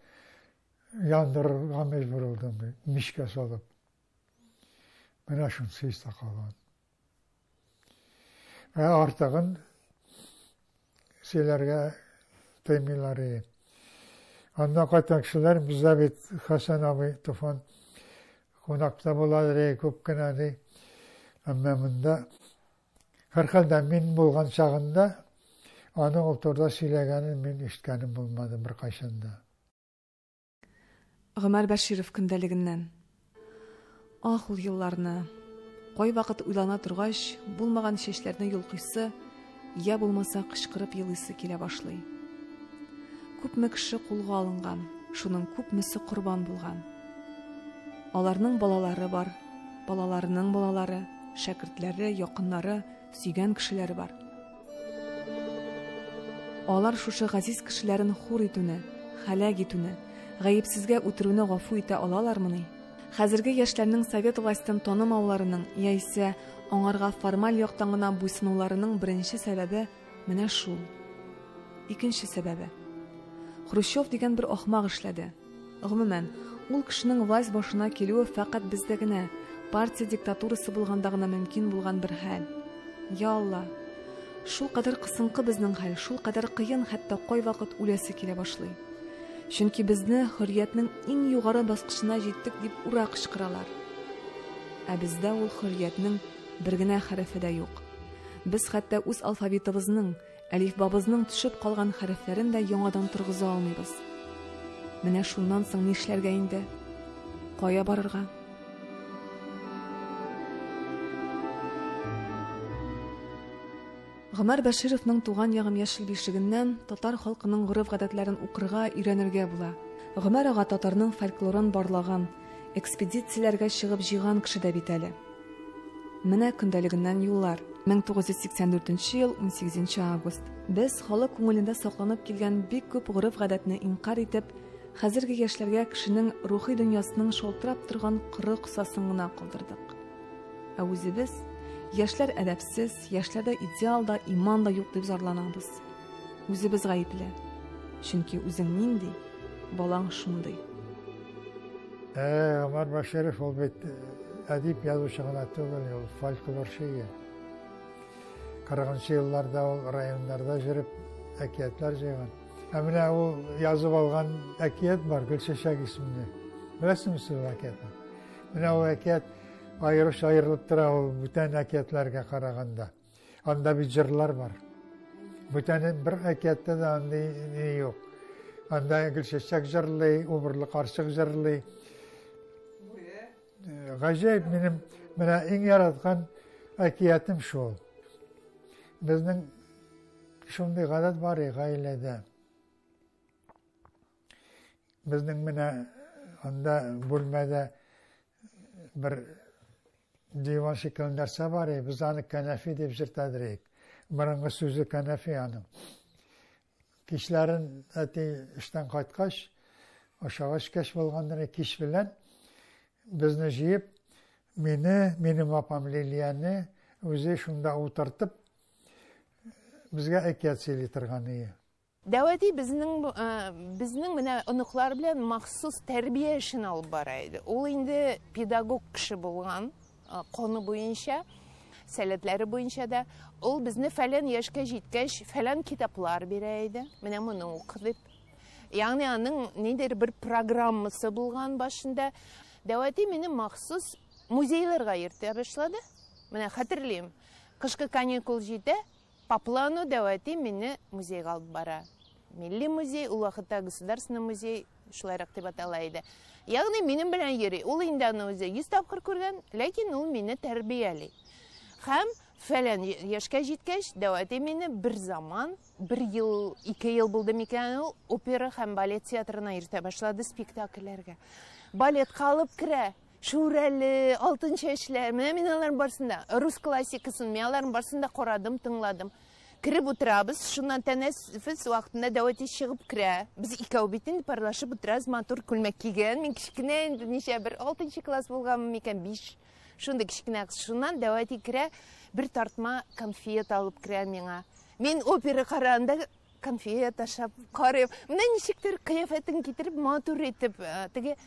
яндырырга мәҗбүр булдым, мишкә салып. Менә шунысы Исаховның. Артыгын сөйләргә тыймыйлар. Анда кайткан кешеләр бездә бит Хәсән абый Туфан кунакта буладыр, күп кенә ди. Әмма монда һәрхәлдә мин булган чагында аның ул турыда сөйләгәнен мин ишеткәнем булмады бер кайчанда. Гомәр Бәширов көндәлегеннән. Ах, ул елларны. Кай вакыт уйлана торгач, булмаган чәчләрне йолкыйсы, я булмаса кычкырып елыйсы килә башлый. Күпме кеше кулга алынган, шуның күпмесе курбан булган. Аларның балалары бар, балаларының балалары, шәкертләре, якыннары, сөйгән кешеләре бар. Алар шушы газиз кешеләрен хур итүне, хәлак итүне, гаепсезгә үтерүне гафу итә алалармыни? Хәзерге яшьләрнең совет властен танымауларының яисә аңарга формаль яктан гына буйсынуларының беренче сәбәбе менә шул. Икенче сәбәбе. Хрущев дигән бер ахмак эшләде. Гомумән, ул кешенең власть башына килүе фақат бездә генә, партия диктатурасы булганда гына мөмкин булган бер хәл. Я Алла, шул кадәр кысынкы безнең хәл, шул кадәр кыен, хәтта кай вакыт үләсе килә башлый. Чөнки безне хөрриятнең иң югары баскычына җиттек дип ура кычкыралар. Ә бездә ул хөрриятнең бер генә хәрефе дә юк. Без хәтта үз алфавитыбызның, әлифбабызның төшеп калган хәрефләрен дә яңадан торгыза алмыйбыз. Менә шуннан соң нишләргә инде? Кая барырга? Гомәр Бәшировның туган ягым яшел бишегеннән татар халкының гореф-гадәтләрен укырга, өйрәнергә була. Гомәр ага татарның фольклорын барлаган, экспедицияләргә чыгып җыйган кеше дә бит әле. Менә көндәлегеннән юллар. 1984 ел 18 август. Без халык күңелендә сакланып килгән бик күп гореф-гадәтне инкар итеп, хәзерге яшьләргә кешенең рухи дөньясының шалтырап торган кыры кысасын гына калдырдык. Ә үзебез яшьләр әдәпсез, яшьләрдә идеал да, иман да юк дип зарланабыз. Үзебез гаепле. Чөнки үзең нинди, балаң шундый. Гомәр Бәширов ул бит әдип язучы гына түгел, ул фольклорчы. 40-нчы елларда ул районнарда жүреп әкиятләр җыйган. Ә менә ул язып алган әкият бар, Гөлчәчәк исемле. Беләсезме сез әкиятны? Менә ул әкият аерылып тора ул бүтән әкиятләргә караганда. Анда бит җырлар бар. Бүтән бер әкиятта да андый юк. Анда Гөлчәчәк җырлый, убырлы карчык җырлый. Гаҗәп, минем менә иң яраткан әкиятым шул. Безнең шундый гадәт бар гаиләдә. Безнең менә анда бүлмәдә бер диван шикелле нәрсә бар, без аны кәнәфи дип җыртадырык. Борынгы сүзе кәнәфи аның. Кичләрен әти эштән кайткач, ашагач кеш булгандыр, кич белән безне җыеп, минем апам Лилияны үзе шунда утыртып, безгә әкият сөйли торган иде. Дәвәти безнең менә оныклар белән махсус тәрбия эшен алып бара иде. Ул инде педагог кеше булган, коны буенча, сәләтләре буенча да. Ул безне фәлән яшькә җиткәч, фәлән китаплар бирә иде. Менә моны укы дип. Ягъни аның ниндидер бер программасы булган башында. Дәвәти мине махсус музейларга йөртә башлады. Менә хәтерлим. Кышкы каникул җитә, по плану Дәвәти мине музейга алып бара. Милли музей, ул вакытта государственный музей, шулайрак дип атала иде. Ягъни минем белән йөри. Ул инде аны үзе 100 тапкыр күргән, ләкин ул мине тәрбияли. Һәм фәлән яшькә җиткәч, Дәвәти мине бер заман, 1 ел, 2 ел булды микән, ул опера һәм балет театрына йөртә башлады спектакльләргә. Балетка алып керә. Шүрәле, алтын чәчләр, менә мин аларның барсында, рус классикасын, мен аларның барсында карадым, тыңладым. Киреп утырабыз, шуннан тәнәфес вакытында Дәвәти чыгып керә. Без икәү бит инде парлашып утырабыз, матур күлмәк кигән. Мин кичкенә инде ничә бер 6нчы класс булганмын микән, 5. Шунда кичкенә кыз. Шуннан Дәвәти керә, бер тартма конфет алып керә миңа. Мин опера караганда конфет ашап карыйм. Менә ничектер кыяфәтен китереп, матур итеп, теге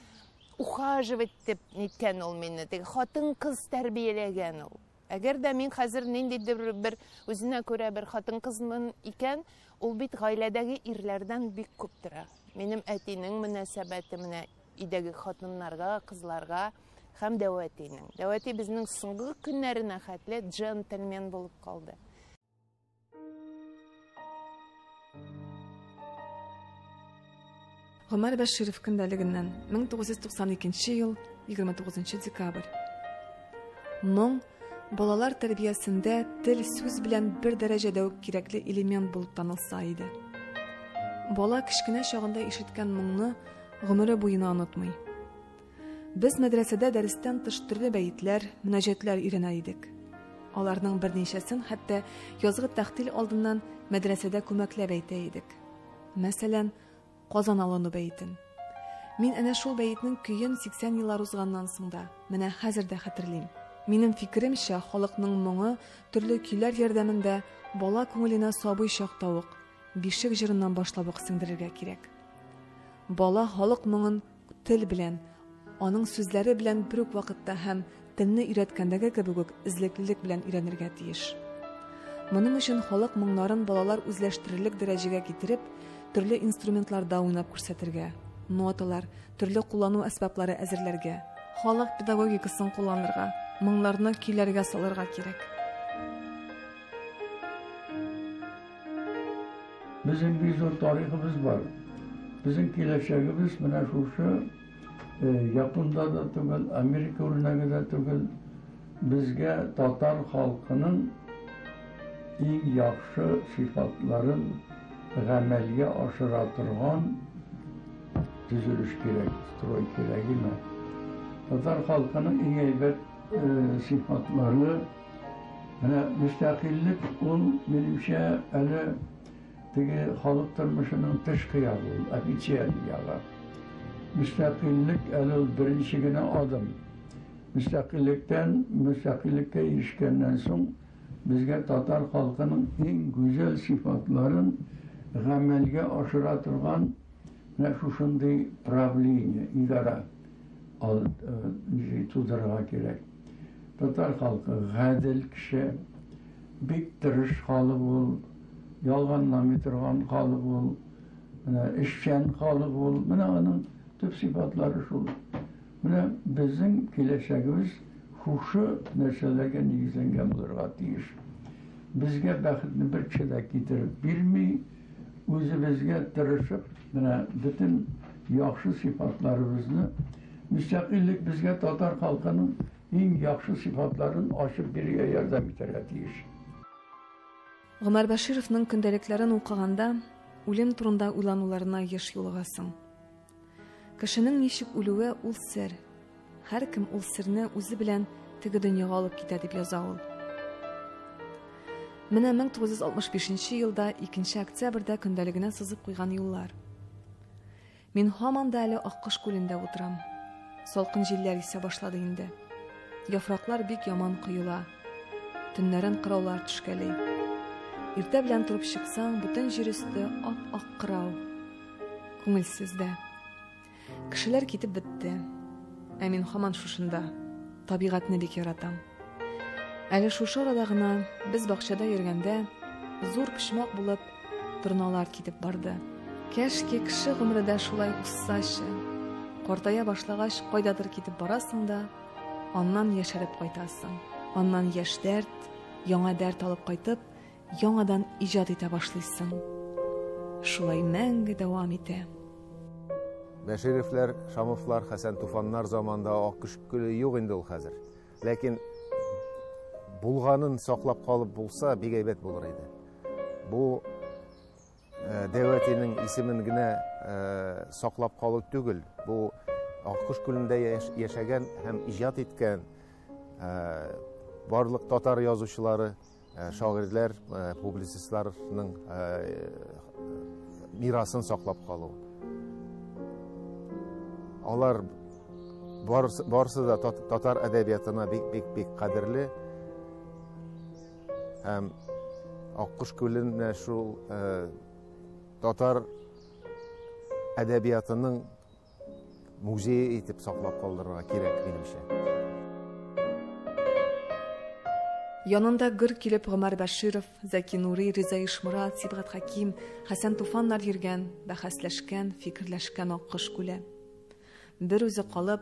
ухаживать дип ниткән ул мине, теге хатын-кыз тәрбияләгән ул. Әгәр дә мин хәзер ниндидер бер үзенә күрә бер хатын-кызмын икән, ул бит гаиләдәге ирләрдән бик күп тора. Минем әтинең мөнәсәбәте менә өйдәге хатыннарга, кызларга һәм Дәвәтинең. Дәвәти безнең соңгы көннәренә хәтле джентльмен булып калды. Гомәр Бәширов көндәлегеннән 1992 ел 29 декабрь. Моң балалар тәрбиясендә тел сүз белән бер дәрәҗәдә үк кирәкле элемент булып танылса иде. Бала кичкенә чагында ишеткән моңны гомере буена онытмый. Без мәдрәсәдә дәрестән тыш төрле бәйтләр, мөнәҗәтләр өйрәнә идек. Аларның берничәсен хәтта язгы тәхтил алдыннан мәдрәсәдә күмәкләп әйтә идек. Мәсәлән, Казан алыну бәйтен. Мин әнә шул бәйтнең көен 80 еллар узганнан соң да, менә хәзер дә хәтерлим. Минем фикеремчә, халыкның моңы төрле көйләр ярдәмендә бала күңеленә сабый чакта ук бишек җырыннан башлап ук сеңдерергә кирәк. Бала халык моңын тел белән, аның сүзләре белән бер үк вакытта һәм телне өйрәткәндәге кебек үк излеклелек белән өйрәнергә тиеш. Моның өчен халык моңнарын балалар үзләштерерлек дәрәҗәгә китереп, төрле инструментларда уйнап күрсәтергә, ноталар, төрле куллану әсбаплары әзерләргә, халык педагогикасын кулланырга, моңларны көйләргә салырга кирәк. Bizim bir zor tarihimiz var. Bizim kileşegimiz menə şuşu yapında da tügül, Amerika örneği de tügül, bizge Tatar halkının en yaxşı sıfatların əməliyyə aşıratırğan düzülüş gerek, stroy gerek mi? Tatar halkının en eybət sıfatları müstakillik ol, benimşə əli halk tırmışının tışkı yağı, ofisiyel yağı. Müstakillik əli birinci günə adım. Müstakillikə erişkəndən son bizge Tatar halkının en güzel sıfatların əməliyyə aşıratırğan şuşunday pravleniya, idara tutırğa gerek. Tatar halkı gədil kişi, bik tırış halı bol, yalğanlamitırğan halı bol, işçen halı bol, onun tüp sıfatları şul. Bizim kileşegimiz şuşu meselelerge nigizlengen bulurğa deyiş. Bizge bəxtini bir kişide getirip bilmey, özümüzge tırışıp, bütün yaxşı sıfatlarımızı, müstakillik bizge Tatar halkının en yaxşı sıfatlarını aşıp biriye yardım eterge deyiş. Гомәр Бәшировның көндәлекләрен укыганда, үлем турында уйлануларына еш юлыгасың. Кешенең ничек үлүе ул сер. Һәркем ул серне үзе белән теге дөньяга алып китә дип яза ул. Менә 1965 елда 2 октябрьдә көндәлегенә сызып куйган юллар. Мин һаман да әле Аккош күлендә утырам. Салкын җилләр исә башлады инде. Яфраклар бик яман коела. Төннәрен кыраулар төшкәли. Иртә белән турып чыксаң, бүтән җир өсте ап-ак кырау. Күңелсездә. Кешеләр китеп бетте. Ә мин һаман шушында, табигатьне бик яратам. Әле шушы арада гына без бакчада йөргәндә, зур пишмак булып, торналар китеп барды. Кәшке кеше гомердә шулай уссачы. Картая башлагач, кайдадыр китеп барасың да, аннан яшәреп кайтасың. Аннан яшь дәрт, яңа дәрт алып кайтып, яңадан иҗат итә башлыйсың. Шулай мәңге дәвам итә. Бәшировләр, Шамовлар, Хәсән Туфаннар заманда Аккош күле юк инде ул хәзер. Ләкин булганын саклап калып булса, бик әйбәт булыр иде. Бу дәүләтенең исемен генә саклап калу түгел. Бу Аккош күлендә яшәгән һәм иҗат иткән барлык татар язучылары, шагыйрьләр, публицистларның мирасын саклап калу. Алар барысы да татар әдәбиятына бик кадерле. Һәм Аккош күленә шул татар әдәбиятының музей итеп саклап калдырырга кирәк, минемчә. Янында гөр килеп Гомәр Бәширов, Зәки Нури, Риза Ишмурат, Сибгат Хаким, Хәсән Туфаннар йөргән, бәхәсләшкән, фикерләшкән Аккош күле. Бер үзе калып,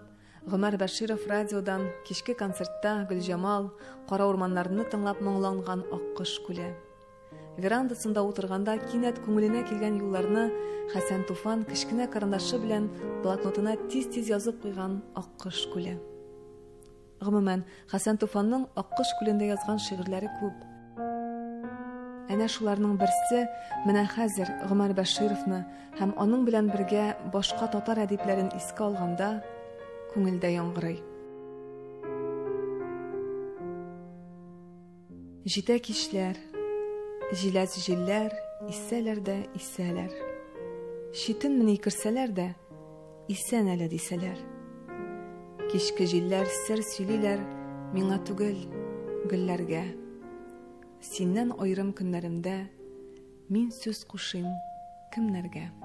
Гомәр Бәширов радиодан кичке концертта Гөлҗамал, Кара урманнарны тыңлап моңланган Аккош күле. Верандасында утырганда кинәт күңеленә килгән юлларны Хәсән Туфан кечкенә карандашы белән блокнотына тиз-тиз язып куйган Аккош күле. Гомумән, Хәсән Туфанның Аккош күлендә язган шигырьләре күп. Әнә шуларның берсе менә хәзер Гомәр Бәшировны һәм аның белән бергә башка татар әдипләрен искә алганда күңелдә яңгырый. Җитә кичләр, җиләс җилләр, исәләр дә исәләр. Шитен менә кирсәләр дә, исән әле дисәләр. Кичке җилләр сер сөйлиләр миңа түгел, гөлләргә. Синнән аерым көннәремдә мин сүз кушыйм кемнәргә.